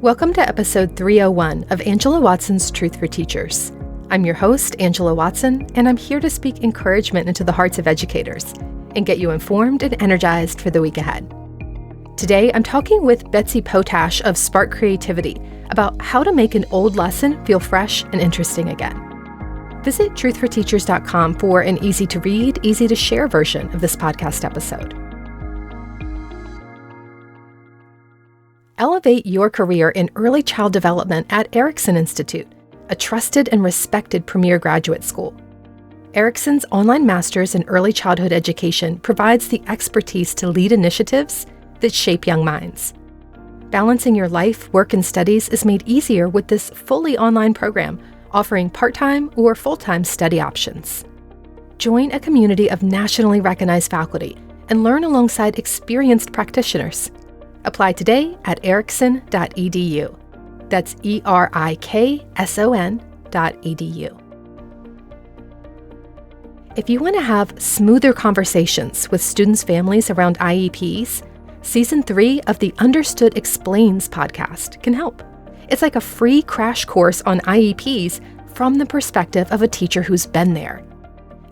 Welcome to episode 301 of Angela Watson's Truth for Teachers. I'm your host, Angela Watson, and I'm here to speak encouragement into the hearts of educators and get you informed and energized for the week ahead. Today, I'm talking with Betsy Potash of Spark Creativity about how to make an old lesson feel fresh and interesting again. Visit truthforteachers.com for an easy-to-read, easy-to-share version of this podcast episode. Elevate your career in early child development at Erickson Institute, a trusted and respected premier graduate school. Erickson's online master's in early childhood education provides the expertise to lead initiatives that shape young minds. Balancing your life, work, and studies is made easier with this fully online program, offering part-time or full-time study options. Join a community of nationally recognized faculty and learn alongside experienced practitioners. Apply today at erickson.edu. That's ERIKSON.edu. If you want to have smoother conversations with students' families around IEPs, Season 3 of the Understood Explains podcast can help. It's like a free crash course on IEPs from the perspective of a teacher who's been there.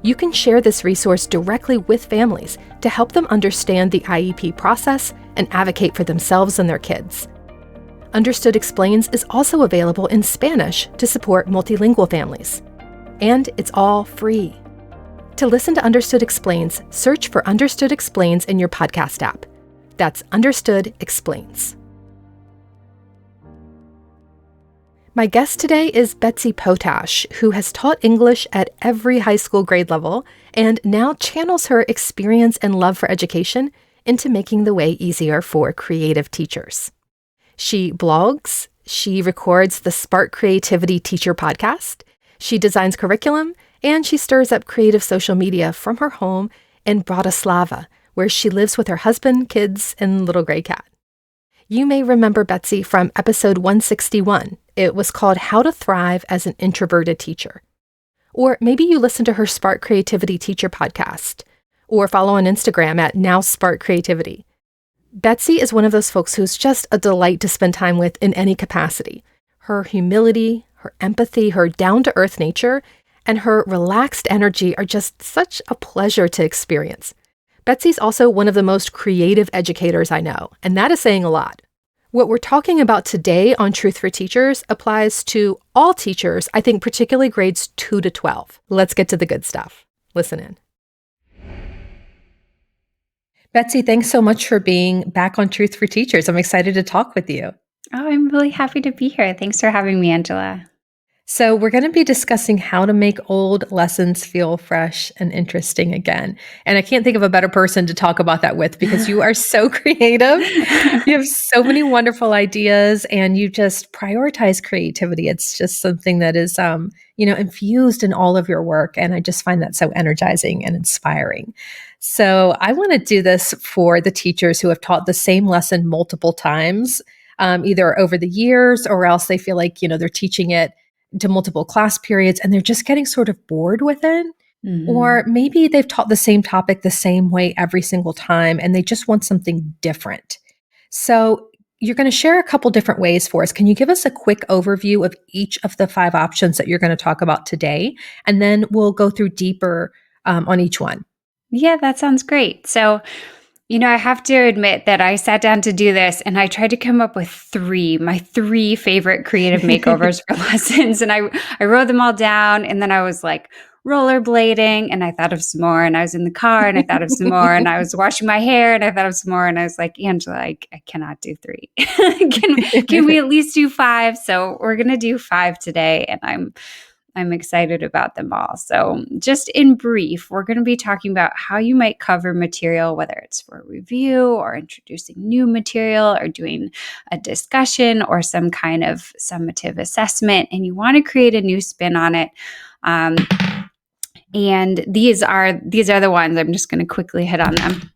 You can share this resource directly with families to help them understand the IEP process and advocate for themselves and their kids. Understood Explains is also available in Spanish to support multilingual families. And it's all free. To listen to Understood Explains, search for Understood Explains in your podcast app. That's Understood Explains. My guest today is Betsy Potash, who has taught English at every high school grade level and now channels her experience and love for education into making the way easier for creative teachers. She blogs, she records the Spark Creativity Teacher podcast, she designs curriculum, and she stirs up creative social media from her home in Bratislava, where she lives with her husband, kids, and little gray cat. You may remember Betsy from episode 161. It was called How to Thrive as an Introverted Teacher. Or maybe you listen to her Spark Creativity Teacher podcast, or follow on Instagram at Now Spark Creativity. Betsy is one of those folks who's just a delight to spend time with in any capacity. Her humility, her empathy, her down-to-earth nature, and her relaxed energy are just such a pleasure to experience. Betsy's also one of the most creative educators I know, and that is saying a lot. What we're talking about today on Truth for Teachers applies to all teachers, I think particularly grades 2 to 12. Let's get to the good stuff. Listen in. Betsy, thanks so much for being back on Truth for Teachers. I'm excited to talk with you. Oh, I'm really happy to be here. Thanks for having me, Angela. So we're going to be discussing how to make old lessons feel fresh and interesting again. And I can't think of a better person to talk about that with because you are so creative. You have so many wonderful ideas and you just prioritize creativity. It's just something that is, infused in all of your work. And I just find that so energizing and inspiring. So I want to do this for the teachers who have taught the same lesson multiple times, either over the years or else they feel like, they're teaching it to multiple class periods and they're just getting sort of bored with it. Mm-hmm. Or maybe they've taught the same topic the same way every single time and they just want something different. So you're going to share a couple different ways for us. Can you give us a quick overview of each of the 5 options that you're going to talk about today? And then we'll go through deeper on each one. Yeah, that sounds great. So I have to admit that I sat down to do this and I tried to come up with my 3 favorite creative makeovers for lessons. And I wrote them all down and then I was like rollerblading and I thought of some more and I was in the car and I thought of some more and I was washing my hair and I thought of some more and I was like, Angela, I cannot do 3. Can we at least do 5? So we're going to do 5 today and I'm excited about them all. So just in brief, we're going to be talking about how you might cover material, whether it's for a review or introducing new material or doing a discussion or some kind of summative assessment, and you want to create a new spin on it. And these are the ones I'm just going to quickly hit on them.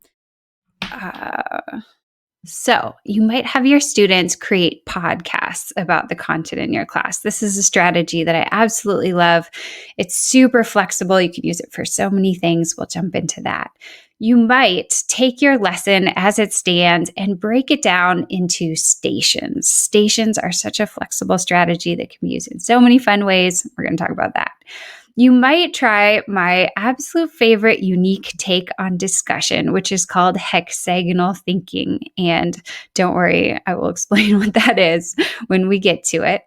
So you might have your students create podcasts about the content in your class. This is a strategy that I absolutely love. It's super flexible. You can use it for so many things. We'll jump into that. you might take your lesson as it stands and break it down into stations. Stations are such a flexible strategy that can be used in so many fun ways. We're going to talk about that. You might try my absolute favorite unique take on discussion, which is called hexagonal thinking. And don't worry, I will explain what that is when we get to it.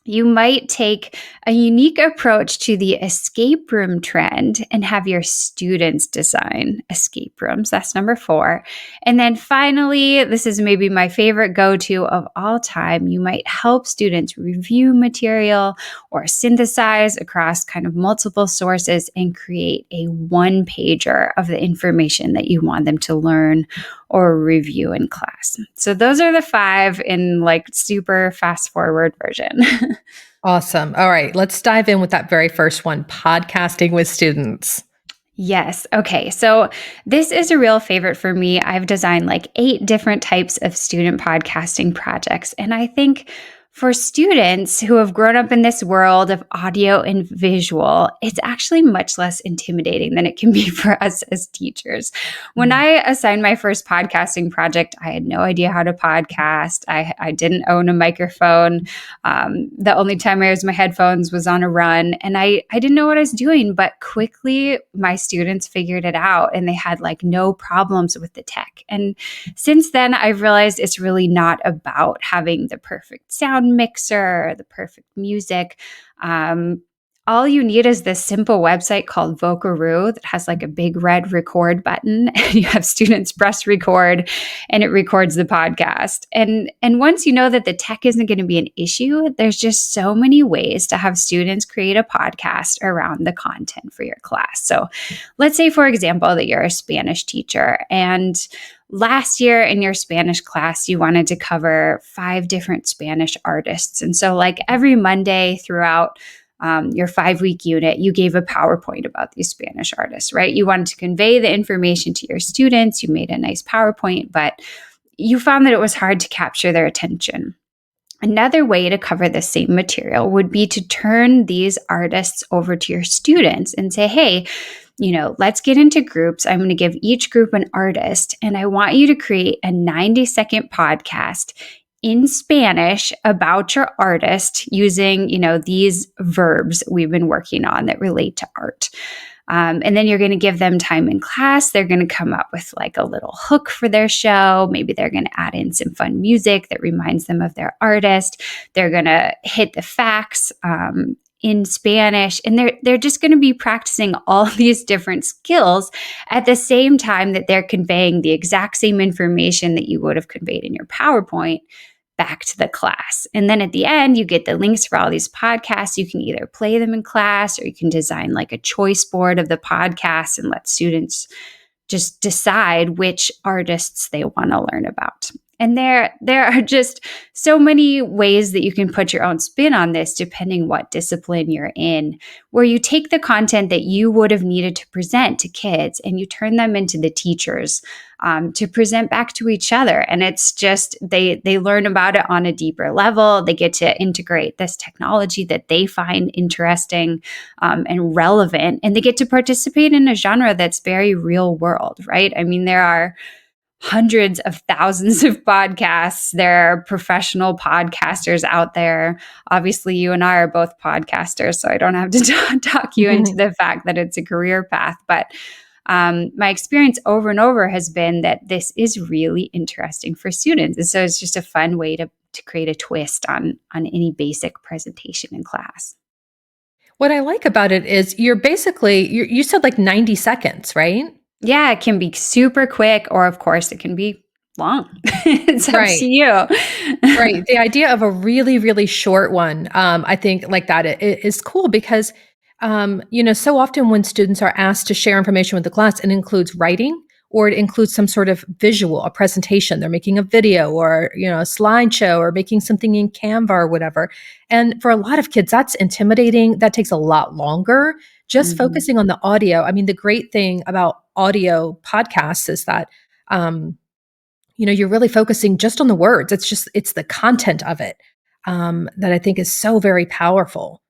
You might take a unique approach to the escape room trend and have your students design escape rooms. That's number 4. And then finally, this is maybe my favorite go to of all time. You might help students review material or synthesize across kind of multiple sources and create a one pager of the information that you want them to learn or review in class. So those are the 5 in like super fast forward version. Awesome. All right, let's dive in with that very first one, podcasting with students. Yes. Okay. So this is a real favorite for me. I've designed like 8 different types of student podcasting projects. And I think for students who have grown up in this world of audio and visual, it's actually much less intimidating than it can be for us as teachers. When I assigned my first podcasting project, I had no idea how to podcast. I didn't own a microphone. The only time I used my headphones was on a run, and I didn't know what I was doing, but quickly my students figured it out and they had like no problems with the tech. And since then, I've realized it's really not about having the perfect sound mixer, the perfect music. All you need is this simple website called Vocaroo that has like a big red record button, and you have students press record and it records the podcast. And once you know that the tech isn't going to be an issue, there's just so many ways to have students create a podcast around the content for your class. So let's say, for example, that you're a Spanish teacher and last year in your Spanish class, you wanted to cover 5 different Spanish artists. And so like every Monday throughout your 5-week unit, you gave a PowerPoint about these Spanish artists, right? You wanted to convey the information to your students. You made a nice PowerPoint, but you found that it was hard to capture their attention. Another way to cover the same material would be to turn these artists over to your students and say, hey, let's get into groups. I'm going to give each group an artist, and I want you to create a 90-second podcast in Spanish about your artist using, these verbs we've been working on that relate to art. And then you're going to give them time in class. They're going to come up with like a little hook for their show. Maybe they're going to add in some fun music that reminds them of their artist. They're going to hit the facts in Spanish, and they're just going to be practicing all these different skills at the same time that they're conveying the exact same information that you would have conveyed in your PowerPoint back to the class. And then at the end, you get the links for all these podcasts. You can either play them in class or you can design like a choice board of the podcasts and let students just decide which artists they want to learn about. And there are just so many ways that you can put your own spin on this, depending what discipline you're in, where you take the content that you would have needed to present to kids and you turn them into the teachers to present back to each other. And it's just, they learn about it on a deeper level. They get to integrate this technology that they find interesting and relevant, and they get to participate in a genre that's very real world, right? I mean, there are hundreds of thousands of podcasts. There are professional podcasters out there. Obviously, you and I are both podcasters, so I don't have to talk you into the fact that it's a career path. But my experience over and over has been that this is really interesting for students. And so it's just a fun way to create a twist on any basic presentation in class. What I like about it is you said like 90 seconds, right? Yeah, it can be super quick, or of course, it can be long. It's up to Right. you. Right. The idea of a really, really short one, I think like that it is cool because, so often when students are asked to share information with the class, it includes writing or it includes some sort of visual, a presentation. They're making a video or, a slideshow or making something in Canva or whatever. And for a lot of kids, that's intimidating. That takes a lot longer. Just Mhm. focusing on the audio. I mean, the great thing about audio podcasts is that, you're really focusing just on the words. It's the content of it that I think is so very powerful.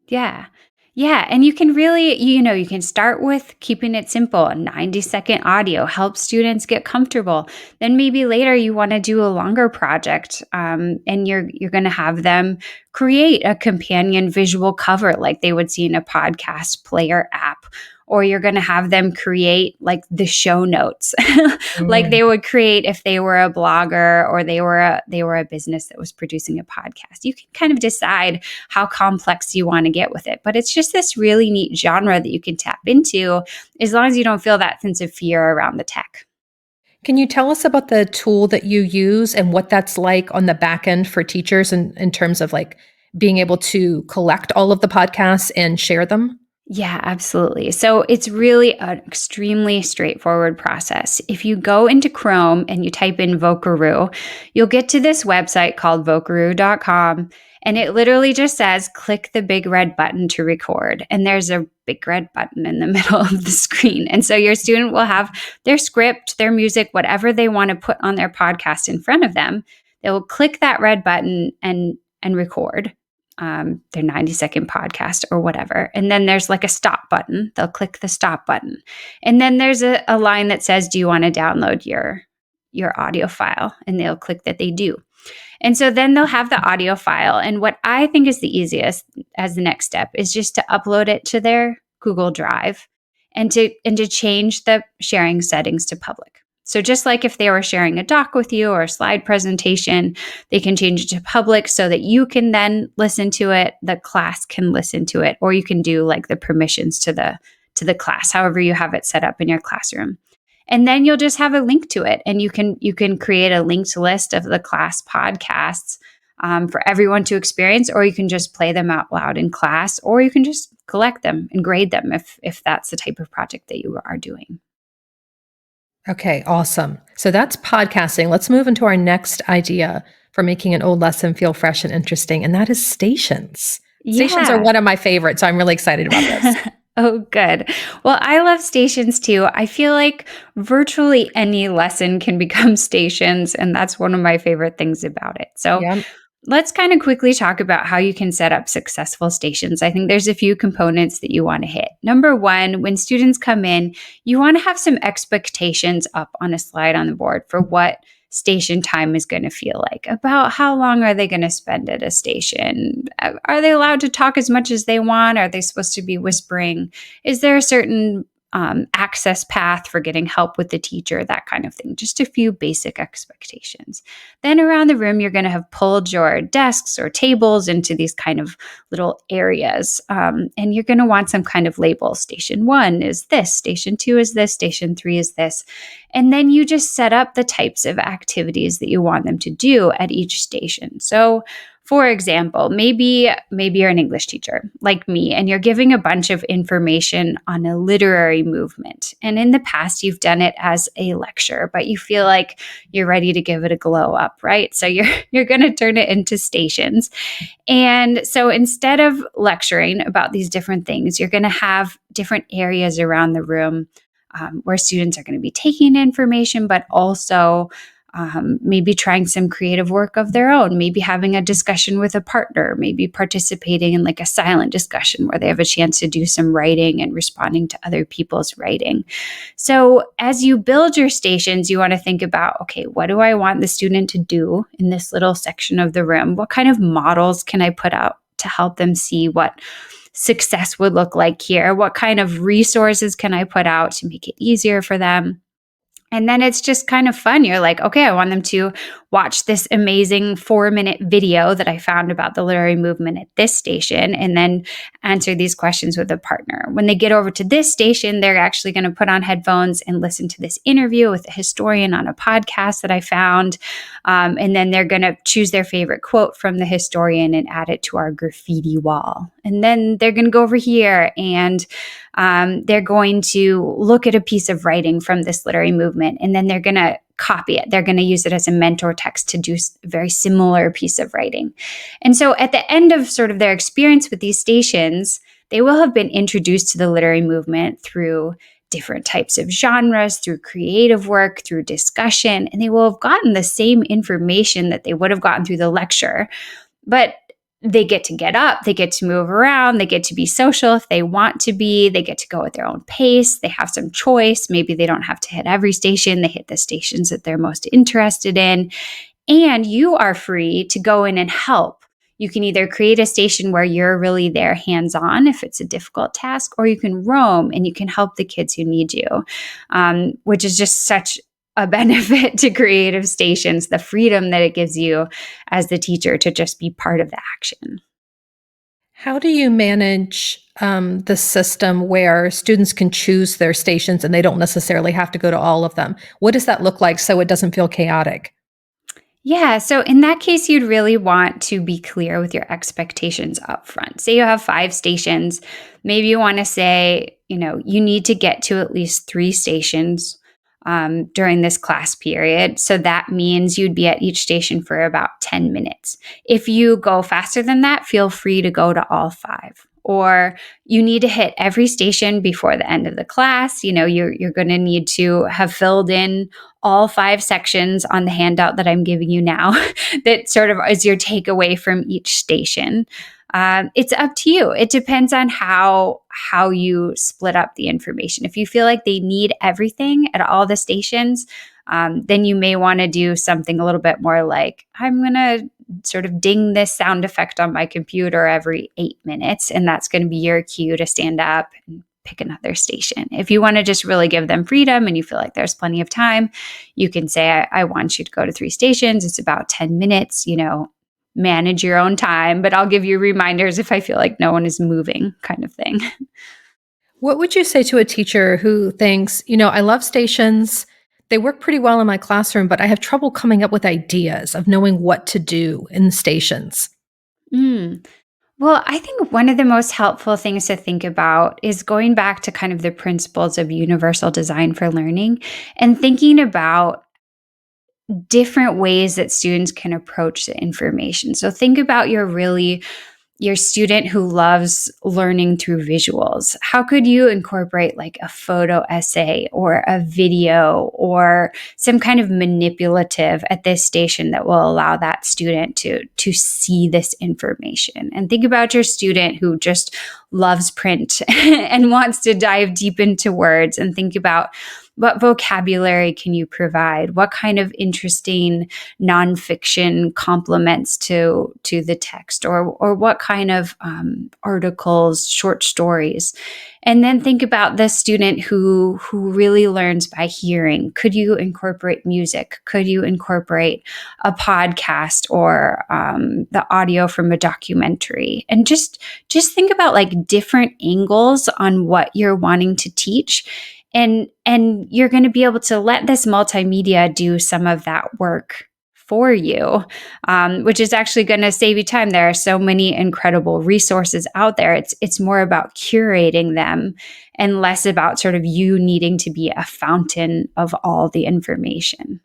Yeah. Yeah, and you can really, you can start with keeping it simple. A 90-second audio helps students get comfortable. Then maybe later you want to do a longer project, and you're going to have them create a companion visual cover like they would see in a podcast player app. Or you're going to have them create like the show notes, like Mm. they would create if they were a blogger or they were a business that was producing a podcast. You can kind of decide how complex you want to get with it. But it's just this really neat genre that you can tap into as long as you don't feel that sense of fear around the tech. Can you tell us about the tool that you use and what that's like on the back end for teachers in terms of like being able to collect all of the podcasts and share them? Yeah, absolutely. So it's really an extremely straightforward process. If you go into Chrome and you type in Vocaroo, you'll get to this website called vocaroo.com. And it literally just says, click the big red button to record. And there's a big red button in the middle of the screen. And so your student will have their script, their music, whatever they want to put on their podcast in front of them. They will click that red button and record their 90-second podcast or whatever. And then there's like a stop button. They'll click the stop button. And then there's a line that says, do you want to download your audio file? And they'll click that they do. And so then they'll have the audio file. And what I think is the easiest as the next step is just to upload it to their Google Drive and to change the sharing settings to public. So just like if they were sharing a doc with you or a slide presentation, they can change it to public so that you can then listen to it, the class can listen to it, or you can do like the permissions to the class, however you have it set up in your classroom. And then you'll just have a link to it, and you can create a linked list of the class podcasts for everyone to experience, or you can just play them out loud in class, or you can just collect them and grade them if that's the type of project that you are doing. Okay, awesome. So that's podcasting. Let's move into our next idea for making an old lesson feel fresh and interesting, and that is stations. Stations are Yeah. one of my favorites, so I'm really excited about this. Oh, good. Well, I love stations too. I feel like virtually any lesson can become stations, and that's one of my favorite things about it. So, Yeah. let's kind of quickly talk about how you can set up successful stations. I think there's a few components that you want to hit. Number one, when students come in, you want to have some expectations up on a slide on the board for what station time is going to feel like. About how long are they going to spend at a station? Are they allowed to talk as much as they want? Are they supposed to be whispering? Is there a certain access path for getting help with the teacher, that kind of thing. Just a few basic expectations. Then around the room, you're going to have pulled your desks or tables into these kind of little areas. And you're going to want some kind of label. Station 1 is this, station 2 is this, station 3 is this. And then you just set up the types of activities that you want them to do at each station. So for example, maybe you're an English teacher like me, and you're giving a bunch of information on a literary movement. And in the past, you've done it as a lecture, but you feel like you're ready to give it a glow up, right? So you're going to turn it into stations. And so instead of lecturing about these different things, you're going to have different areas around the room where students are going to be taking information, but also maybe trying some creative work of their own, maybe having a discussion with a partner, maybe participating in like a silent discussion where they have a chance to do some writing and responding to other people's writing. So as you build your stations, you want to think about, okay, what do I want the student to do in this little section of the room? What kind of models can I put out to help them see what success would look like here? What kind of resources can I put out to make it easier for them? And then it's just kind of fun. You're like, okay, I want them to watch this amazing 4-minute video that I found about the literary movement at this station, and then answer these questions with a partner. When they get over to this station, they're actually going to put on headphones and listen to this interview with a historian on a podcast that I found. And then they're going to choose their favorite quote from the historian and add it to our graffiti wall. And then they're going to go over here and they're going to look at a piece of writing from this literary movement, and then they're going to copy it. They're going to use it as a mentor text to do a very similar piece of writing. And so at the end of sort of their experience with these stations, they will have been introduced to the literary movement through different types of genres, through creative work, through discussion, and they will have gotten the same information that they would have gotten through the lecture. But they get up, they get to move around, they get to be social if they want to be, they get to go at their own pace, they have some choice. Maybe they don't have to hit every station, they hit the stations that they're most interested in. And you are free to go in and help. You can either create a station where you're really there hands on if it's a difficult task, or you can roam and you can help the kids who need you, which is just such a benefit to creative stations, the freedom that it gives you as the teacher to just be part of the action. How do you manage the system where students can choose their stations and they don't necessarily have to go to all of them? What does that look like so it doesn't feel chaotic? Yeah, so in that case, you'd really want to be clear with your expectations up front. Say you have 5 stations. Maybe you want to say, you need to get to at least 3 stations during this class period. So that means you'd be at each station for about 10 minutes. If you go faster than that, feel free to go to all 5. Or you need to hit every station before the end of the class. You're going to need to have filled in all 5 sections on the handout that I'm giving you now that sort of is your takeaway from each station. It's up to you. It depends on how you split up the information. If you feel like they need everything at all the stations, then you may want to do something a little bit more like, I'm going to sort of ding this sound effect on my computer every 8 minutes, and that's going to be your cue to stand up and pick another station. If you want to just really give them freedom and you feel like there's plenty of time, you can say, I want you to go to 3 stations. It's about 10 minutes, manage your own time, but I'll give you reminders if I feel like no one is moving, kind of thing. What would you say to a teacher who thinks, I love stations, they work pretty well in my classroom, but I have trouble coming up with ideas of knowing what to do in stations? Mm. Well, I think one of the most helpful things to think about is going back to kind of the principles of universal design for learning and thinking about different ways that students can approach the information. So think about your student who loves learning through visuals. How could you incorporate like a photo essay or a video or some kind of manipulative at this station that will allow that student to see this information? And think about your student who just loves print and wants to dive deep into words, and think about what vocabulary can you provide? What kind of interesting nonfiction complements to the text, or what kind of articles, short stories? And then think about the student who really learns by hearing. Could you incorporate music? Could you incorporate a podcast or the audio from a documentary? And just think about like different angles on what you're wanting to teach. And you're going to be able to let this multimedia do some of that work for you, which is actually going to save you time. There are so many incredible resources out there. It's more about curating them and less about sort of you needing to be a fountain of all the information.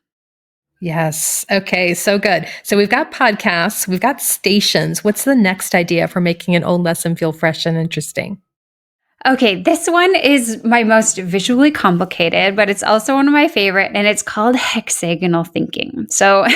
Yes. Okay. So good. So we've got podcasts, we've got stations. What's the next idea for making an old lesson feel fresh and interesting? Okay, this one is my most visually complicated, but it's also one of my favorite, and it's called hexagonal thinking. So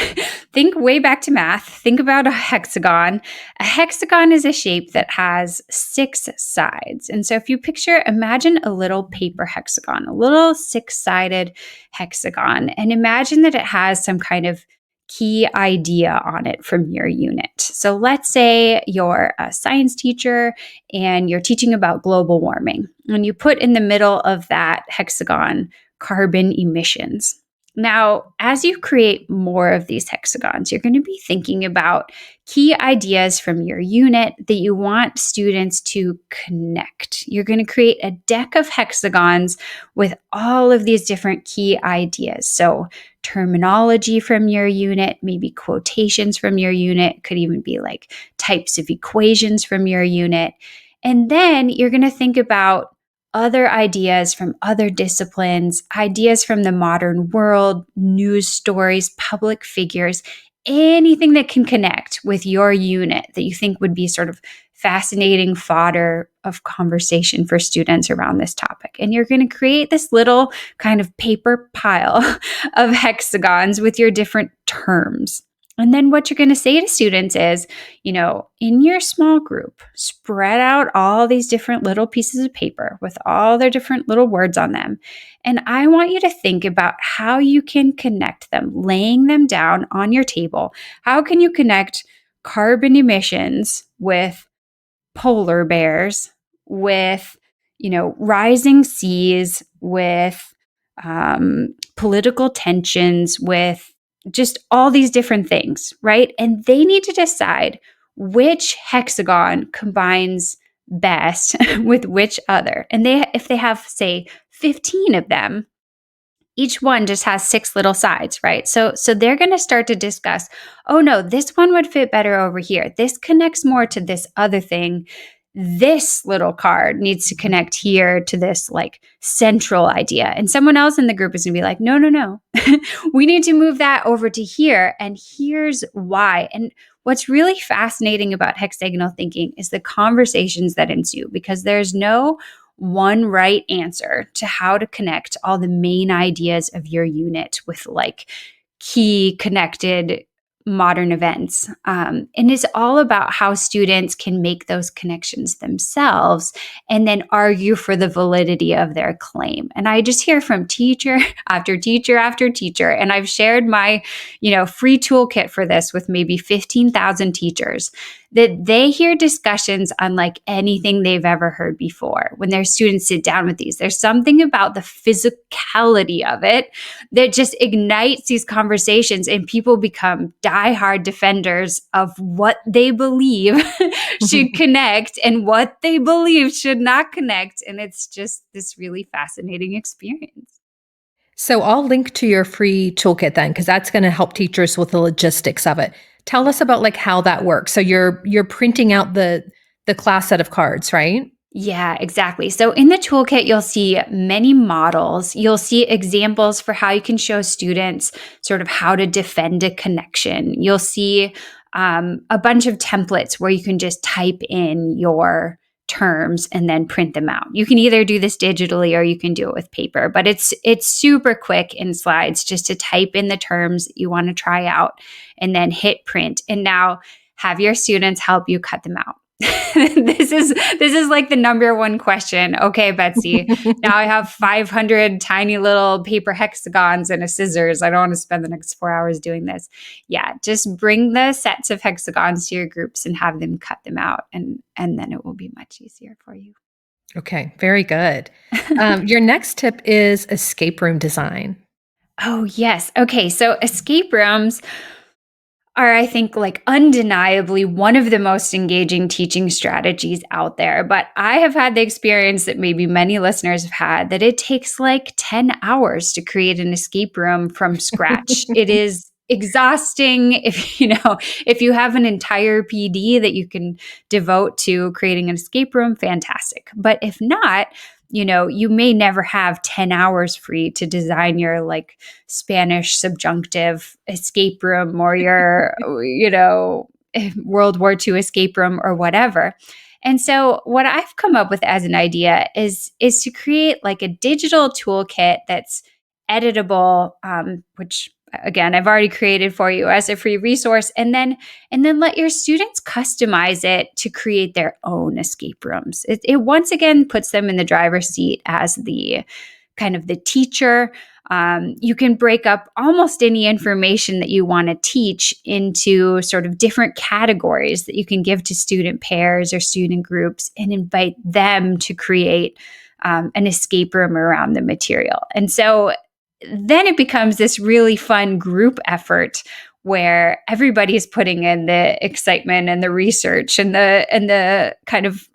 think way back to math. Think about a hexagon. A hexagon is a shape that has 6 sides. And so if you imagine a little paper hexagon, a little 6-sided hexagon, and imagine that it has some kind of key idea on it from your unit. So let's say you're a science teacher and you're teaching about global warming, and you put in the middle of that hexagon carbon emissions. Now, as you create more of these hexagons, you're going to be thinking about key ideas from your unit that you want students to connect. You're going to create a deck of hexagons with all of these different key ideas. So terminology from your unit, maybe quotations from your unit, could even be like types of equations from your unit. And then you're going to think about other ideas from other disciplines, ideas from the modern world, news stories, public figures, anything that can connect with your unit that you think would be sort of fascinating fodder of conversation for students around this topic. And you're going to create this little kind of paper pile of hexagons with your different terms. And then what you're going to say to students is, in your small group, spread out all these different little pieces of paper with all their different little words on them. And I want you to think about how you can connect them, laying them down on your table. How can you connect carbon emissions with polar bears, with, rising seas, with political tensions, with just all these different things, right? And they need to decide which hexagon combines best with which other. And if they have, say, 15 of them, each one just has 6 little sides, right? So they're going to start to discuss, oh no, this one would fit better over here. This connects more to this other thing. This little card needs to connect here to this like central idea. And someone else in the group is going to be like, no, no, no. We need to move that over to here. And here's why. And what's really fascinating about hexagonal thinking is the conversations that ensue, because there's no one right answer to how to connect all the main ideas of your unit with like key connected modern events. And it's all about how students can make those connections themselves and then argue for the validity of their claim. And I just hear from teacher after teacher after teacher, and I've shared my, free toolkit for this with maybe 15,000 teachers, that they hear discussions unlike anything they've ever heard before. When their students sit down with these, there's something about the physicality of it that just ignites these conversations, and people become diehard defenders of what they believe should connect and what they believe should not connect. And it's just this really fascinating experience. So I'll link to your free toolkit then, because that's going to help teachers with the logistics of it. Tell us about like how that works. So you're printing out the class set of cards, right? Yeah, exactly. So in the toolkit, you'll see many models. You'll see examples for how you can show students sort of how to defend a connection. You'll see a bunch of templates where you can just type in your terms and then print them out. You can either do this digitally or you can do it with paper, but it's super quick in slides just to type in the terms that you want to try out and then hit print. And now have your students help you cut them out. This is like the number one question. Okay, Betsy, now I have 500 tiny little paper hexagons and a scissors. I don't want to spend the next 4 hours doing this. Yeah, just bring the sets of hexagons to your groups and have them cut them out, and then it will be much easier for you. Okay, very good. Your next tip is escape room design. Oh, yes. Okay, so escape rooms are, I think, like undeniably one of the most engaging teaching strategies out there. But I have had the experience that maybe many listeners have had, that it takes like 10 hours to create an escape room from scratch. It is exhausting. If you have an entire PD that you can devote to creating an escape room, fantastic. But if not, you may never have 10 hours free to design your like Spanish subjunctive escape room or your, World War II escape room or whatever. And so what I've come up with as an idea is to create like a digital toolkit that's editable, which again, I've already created for you as a free resource, and then let your students customize it to create their own escape rooms. It once again puts them in the driver's seat as the kind of the teacher. You can break up almost any information that you want to teach into sort of different categories that you can give to student pairs or student groups and invite them to create an escape room around the material. And so then it becomes this really fun group effort where everybody's putting in the excitement and the research and the kind of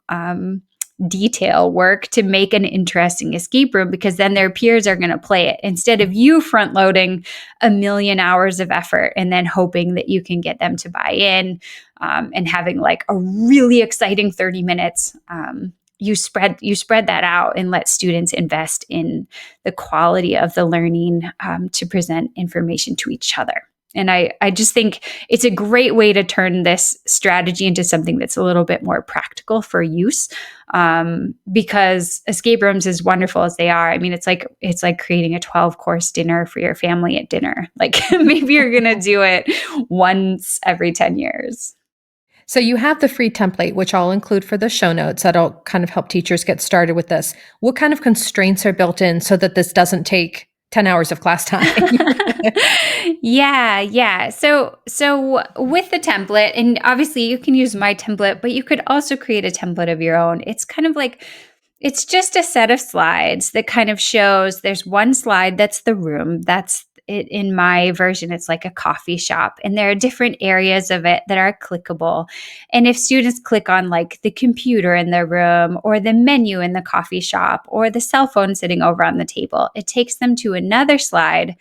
detail work to make an interesting escape room, because then their peers are going to play it instead of you front loading a million hours of effort and then hoping that you can get them to buy in and having like a really exciting 30 minutes. You spread that out and let students invest in the quality of the learning to present information to each other. And I just think it's a great way to turn this strategy into something that's a little bit more practical for use. Because escape rooms, as wonderful as they are, I mean, it's like creating a 12-course dinner for your family at dinner. Like maybe you're gonna do it once every 10 years. So you have the free template, which I'll include for the show notes. That'll kind of help teachers get started with this. What kind of constraints are built in so that this doesn't take 10 hours of class time? Yeah. So with the template, and obviously you can use my template, but you could also create a template of your own. It's kind of like it's just a set of slides that kind of shows there's one slide that's the room. That's it. In my version, it's like a coffee shop, and there are different areas of it that are clickable. And if students click on like the computer in their room or the menu in the coffee shop or the cell phone sitting over on the table, it takes them to another slide.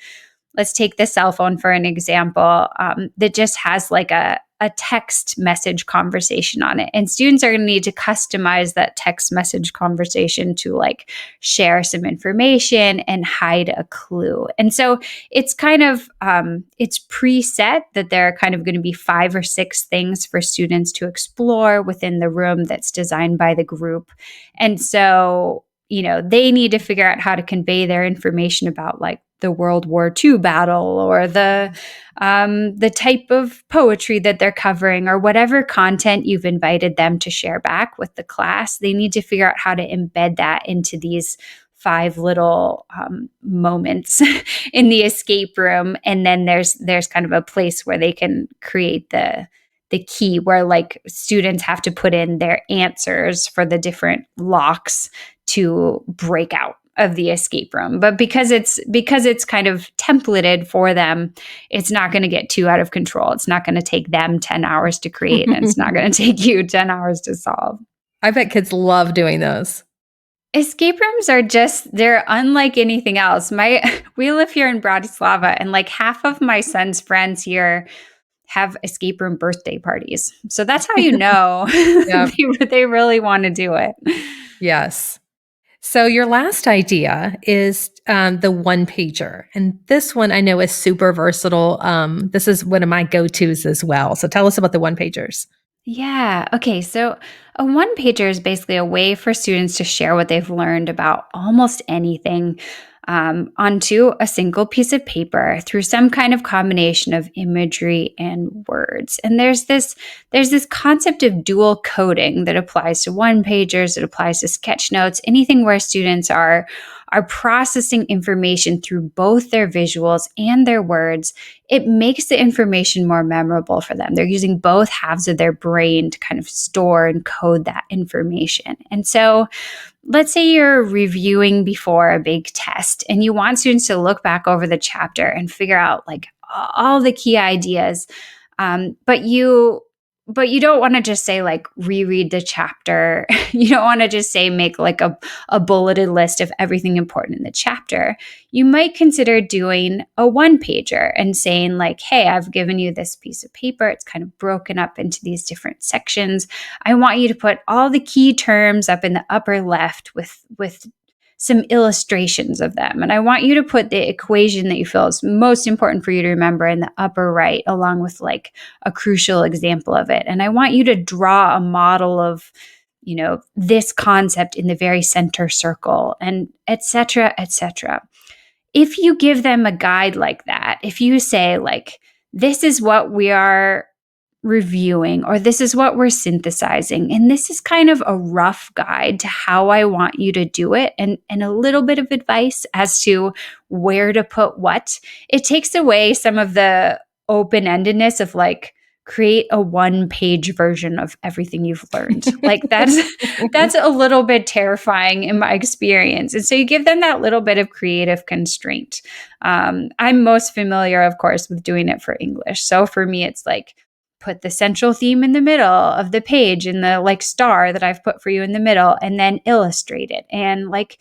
Let's take the cell phone for an example, that just has like a text message conversation on it. And students are going to need to customize that text message conversation to like share some information and hide a clue. And so it's kind of, it's preset that there are kind of going to be 5 or 6 things for students to explore within the room that's designed by the group. And so, they need to figure out how to convey their information about like the World War II battle or the type of poetry that they're covering or whatever content you've invited them to share back with the class. They need to figure out how to embed that into these 5 little moments in the escape room. And then there's kind of a place where they can create the key where like students have to put in their answers for the different locks to break out of the escape room. But because it's kind of templated for them, it's not going to get too out of control. It's not going to take them 10 hours to create, and it's not going to take you 10 hours to solve. I bet kids love doing those. Escape rooms are they're unlike anything else. We live here in Bratislava, and like half of my son's friends here have escape room birthday parties. So that's how Yep. they really want to do it. Yes. So your last idea is the one pager. And this one I know is super versatile. This is one of my go-tos as well. So tell us about the one pagers. Yeah. Okay. So a one pager is basically a way for students to share what they've learned about almost anything onto a single piece of paper through some kind of combination of imagery and words. And there's this concept of dual coding that applies to one pagers, it applies to sketch notes, anything where students are processing information through both their visuals and their words. It makes the information more memorable for them. They're using both halves of their brain to kind of store and code that information. And so let's say you're reviewing before a big test and you want students to look back over the chapter and figure out like all the key ideas. But you don't want to just say like reread the chapter. You don't want to just say make like a bulleted list of everything important in the chapter. You might consider doing a one pager and saying like, hey, I've given you this piece of paper. It's kind of broken up into these different sections. I want you to put all the key terms up in the upper left with some illustrations of them. And I want you to put the equation that you feel is most important for you to remember in the upper right, along with like a crucial example of it. And I want you to draw a model of, this concept in the very center circle, and et cetera, et cetera. If you give them a guide like that, if you say like, this is what we are reviewing, or this is what we're synthesizing, and this is kind of a rough guide to how I want you to do it, and a little bit of advice as to where to put what, it takes away some of the open-endedness of like create a one-page version of everything you've learned. Like that's a little bit terrifying in my experience. And so you give them that little bit of creative constraint. I'm most familiar, of course, with doing it for English. So for me, it's like put the central theme in the middle of the page in the like star that I've put for you in the middle, and then illustrate it and like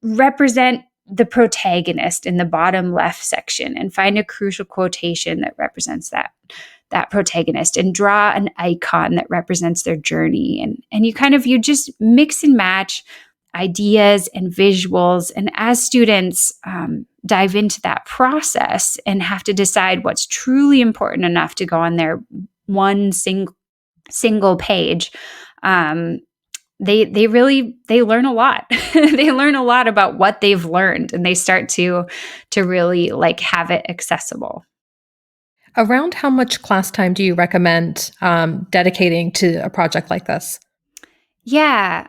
represent the protagonist in the bottom left section and find a crucial quotation that represents that protagonist, and draw an icon that represents their journey. And you just mix and match ideas and visuals. And as students dive into that process and have to decide what's truly important enough to go on their one single page, um, they learn a lot. They learn a lot about what they've learned, and they start to really like have it accessible. Around how much class time do you recommend dedicating to a project like this? Yeah.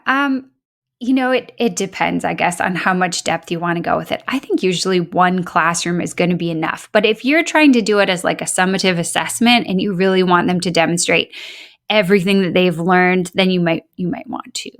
It depends, I guess, on how much depth you want to go with it. I think usually one classroom is going to be enough. But if you're trying to do it as like a summative assessment and you really want them to demonstrate everything that they've learned, then you might want to.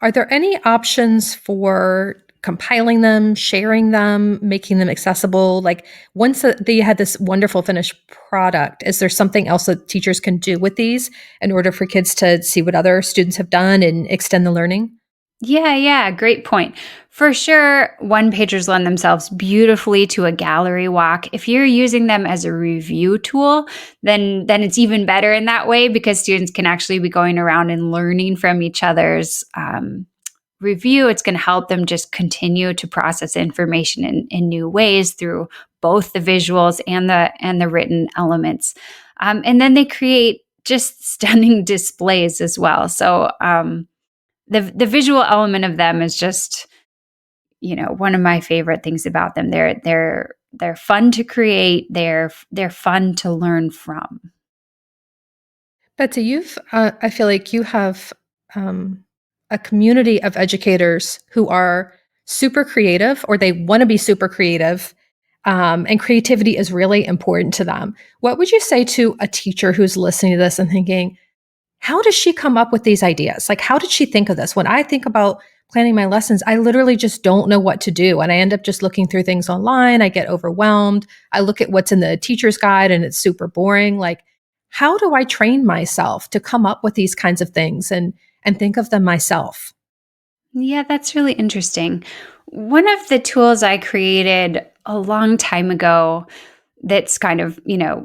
Are there any options for compiling them, sharing them, making them accessible? Like once they had this wonderful finished product, is there something else that teachers can do with these in order for kids to see what other students have done and extend the learning? Yeah, great point. For sure, one pagers lend themselves beautifully to a gallery walk. If you're using them as a review tool, then it's even better in that way because students can actually be going around and learning from each other's review. It's going to help them just continue to process information in new ways through both the visuals and the written elements. And then they create just stunning displays as well. So the visual element of them is just, one of my favorite things about them. They're fun to create. They're fun to learn from. Betsy, I feel like you have a community of educators who are super creative or they want to be super creative, and creativity is really important to them. What would you say to a teacher who's listening to this and thinking, how does she come up with these ideas? Like, how did she think of this? When I think about planning my lessons, I literally just don't know what to do. And I end up just looking through things online. I get overwhelmed. I look at what's in the teacher's guide and it's super boring. Like, how do I train myself to come up with these kinds of things and think of them myself? Yeah, that's really interesting. One of the tools I created a long time ago that's kind of,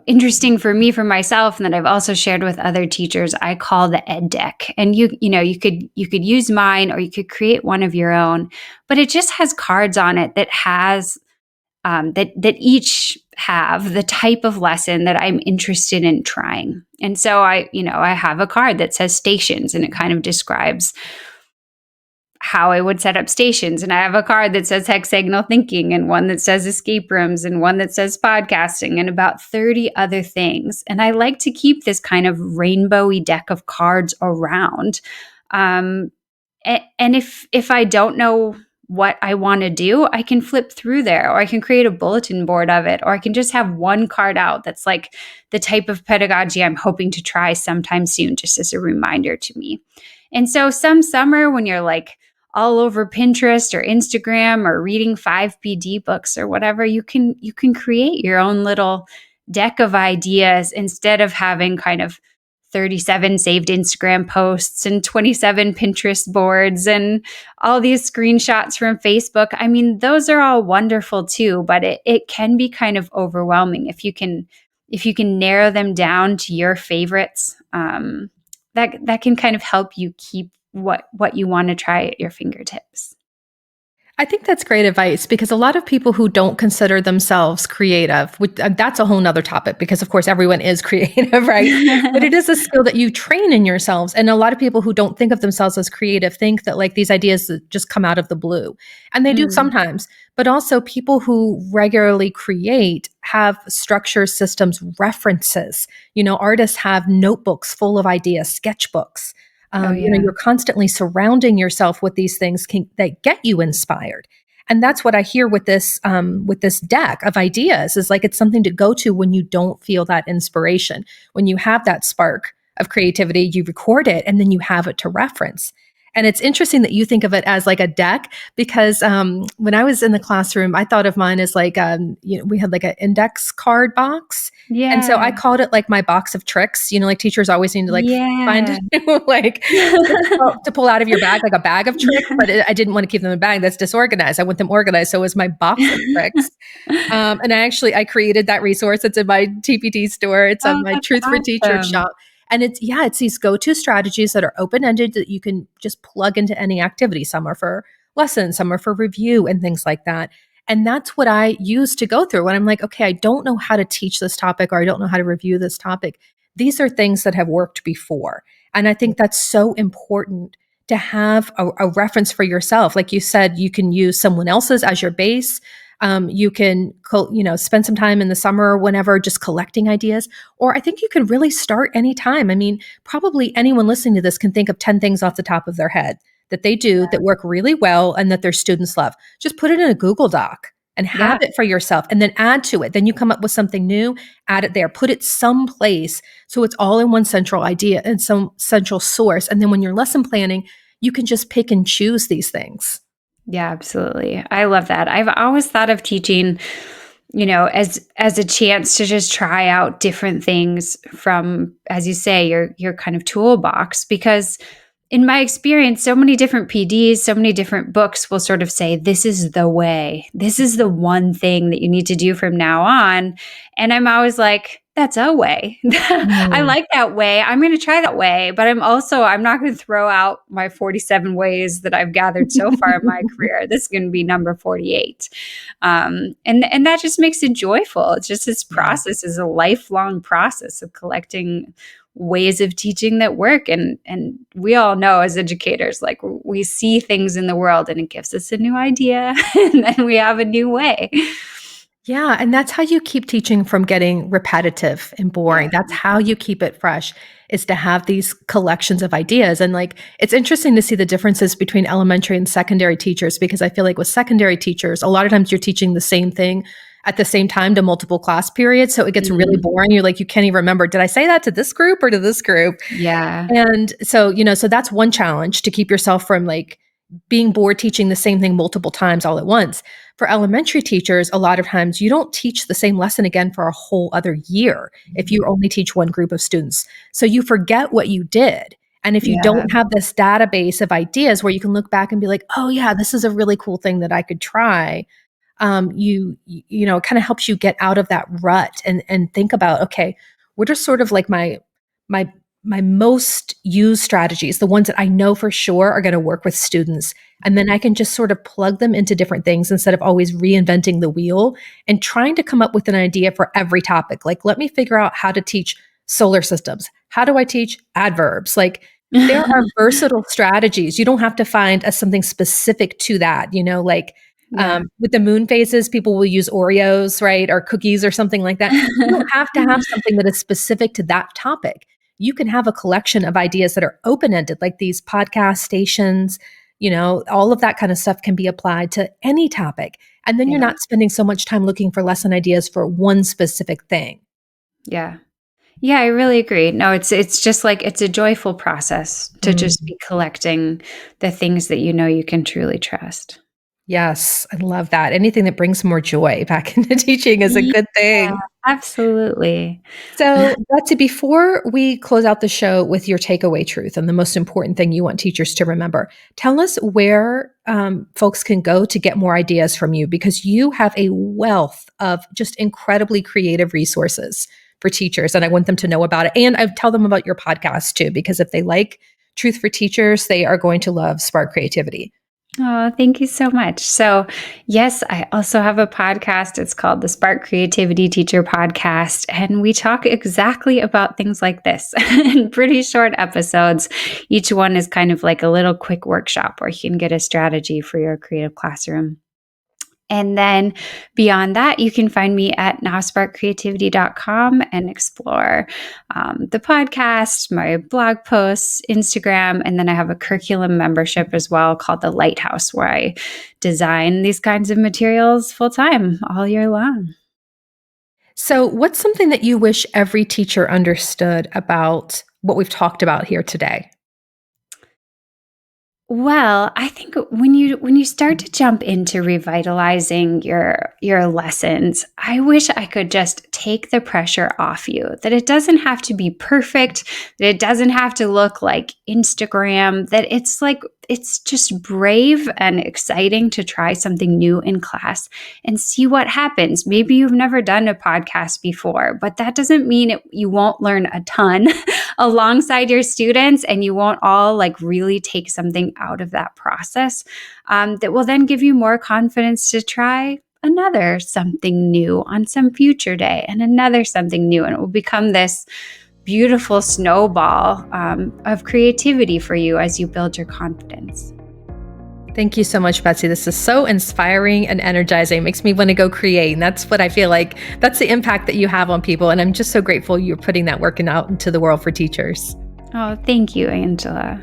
interesting for me for myself and that I've also shared with other teachers, I call the ed deck. And you could use mine or you could create one of your own, but it just has cards on it that has that each have the type of lesson that I'm interested in trying. And so I have a card that says stations and it kind of describes how I would set up stations. And I have a card that says hexagonal thinking and one that says escape rooms and one that says podcasting and about 30 other things. And I like to keep this kind of rainbowy deck of cards around. And if I don't know what I want to do, I can flip through there or I can create a bulletin board of it or I can just have one card out that's like the type of pedagogy I'm hoping to try sometime soon, just as a reminder to me. And so some summer when you're like all over Pinterest or Instagram or reading 5PD books or whatever, you can create your own little deck of ideas instead of having kind of 37 saved Instagram posts and 27 Pinterest boards and all these screenshots from Facebook. I mean, those are all wonderful too, but it can be kind of overwhelming if you can narrow them down to your favorites. That can kind of help you keep what you want to try at your fingertips. I think that's great advice because a lot of people who don't consider themselves creative, that's a whole nother topic because, of course, everyone is creative, right? But it is a skill that you train in yourselves. And a lot of people who don't think of themselves as creative think that like these ideas just come out of the blue. And they do Mm. sometimes. But also, people who regularly create have structures, systems, references. Artists have notebooks full of ideas, sketchbooks. Oh You're yeah. constantly surrounding yourself with these things that get you inspired. And that's what I hear with this deck of ideas is like it's something to go to when you don't feel that inspiration. When you have that spark of creativity, you record it and then you have it to reference. And it's interesting that you think of it as like a deck because when I was in the classroom, I thought of mine as like we had like an index card box, and so I Yeah. called it like my box of tricks. Like teachers always need to like find Yeah. like to pull out of your bag, like a bag of tricks, but I didn't want to keep them in a bag that's disorganized. I want them organized. So it was my box of tricks. And I created that resource. It's in my TPT store. It's on Oh, my that's Truth for Teachers awesome. shop. And it's these go-to strategies that are open-ended that you can just plug into any activity. Some are for lessons, some are for review and things like that. And that's what I use to go through when I'm like, okay, I don't know how to teach this topic or I don't know how to review this topic. These are things that have worked before. And I think that's so important to have a reference for yourself. Like you said, you can use someone else's as your base. You can, spend some time in the summer or whenever just collecting ideas. Or I think you can really start anytime. I mean, probably anyone listening to this can think of 10 things off the top of their head that they do that work really well and that their students love. Just put it in a Google Doc and have Yeah. it for yourself and then add to it. Then you come up with something new, add it there, put it someplace so it's all in one central idea and some central source. And then when you're lesson planning, you can just pick and choose these things. Yeah, absolutely. I love that. I've always thought of teaching, as a chance to just try out different things from, as you say, your kind of toolbox, because in my experience, so many different PDs, so many different books will sort of say, this is the way. This is the one thing that you need to do from now on. And I'm always like, that's a way. I Mm. like that way. I'm going to try that way, but I'm not going to throw out my 47 ways that I've gathered so far in my career. This is going to be number 48. And that just makes it joyful. It's just this Yeah. process is a lifelong process of collecting ways of teaching that work. And we all know as educators, like we see things in the world and it gives us a new idea and then we have a new way. Yeah, and that's how you keep teaching from getting repetitive and Yeah. boring. That's how you keep it fresh, is to have these collections of ideas. And like, it's interesting to see the differences between elementary and secondary teachers, because I feel like with secondary teachers, a lot of times you're teaching the same thing at the same time to multiple class periods. So it gets really Mhm. boring. You're like, you can't even remember, did I say that to this group or to this group? Yeah. And so, so that's one challenge to keep yourself from like being bored teaching the same thing multiple times all at once. For elementary teachers, a lot of times you don't teach the same lesson again for a whole other year if you only teach one group of students. So you forget what you did. And if you Yeah. don't have this database of ideas where you can look back and be like, oh yeah, this is a really cool thing that I could try, it kind of helps you get out of that rut and think about, okay, what are sort of like my my most used strategies, the ones that I know for sure are going to work with students. And then I can just sort of plug them into different things instead of always reinventing the wheel and trying to come up with an idea for every topic. Like, let me figure out how to teach solar systems. How do I teach adverbs? Like, there are versatile strategies. You don't have to find something specific to that, like Yeah. with the moon phases, people will use Oreos, right? Or cookies or something like that. You don't have to have something that is specific to that topic. You can have a collection of ideas that are open ended, like these podcast stations, all of that kind of stuff can be applied to any topic. And then you're Yeah. not spending so much time looking for lesson ideas for one specific thing. Yeah. Yeah, I really agree. No, it's just like it's a joyful process to just Mm. be collecting the things that you know you can truly trust. Yes, I love that. Anything that brings more joy back into teaching is a Yeah, good thing. absolutely. So, Betsy, before we close out the show with your takeaway truth and the most important thing you want teachers to remember, tell us where folks can go to get more ideas from you, because you have a wealth of just incredibly creative resources for teachers. And I want them to know about it. And I tell them about your podcast too, because if they like Truth for Teachers, they are going to love Spark Creativity. Oh, thank you so much. So, yes, I also have a podcast. It's called the Spark Creativity Teacher Podcast. And we talk exactly about things like this in pretty short episodes. Each one is kind of like a little quick workshop where you can get a strategy for your creative classroom. And then beyond that, you can find me at nowsparkcreativity.com and explore the podcast, my blog posts, Instagram, and then I have a curriculum membership as well called The Lighthouse, where I design these kinds of materials full time all year long. So, what's something that you wish every teacher understood about what we've talked about here today? Well, I think when you start to jump into revitalizing your lessons, I wish I could just take the pressure off you. That it doesn't have to be perfect, that it doesn't have to look like Instagram, that it's like it's just brave and exciting to try something new in class and see what happens. Maybe you've never done a podcast before, but that doesn't mean you won't learn a ton alongside your students, and you won't all like really take something out of that process that will then give you more confidence to try another something new on some future day, and another something new. And it will become this beautiful snowball of creativity for you as you build your confidence. Thank you so much, Betsy. This is so inspiring and energizing. It makes me want to go create. And that's what I feel like, that's the impact that you have on people. And I'm just so grateful you're putting that work out into the world for teachers. Oh, thank you, Angela.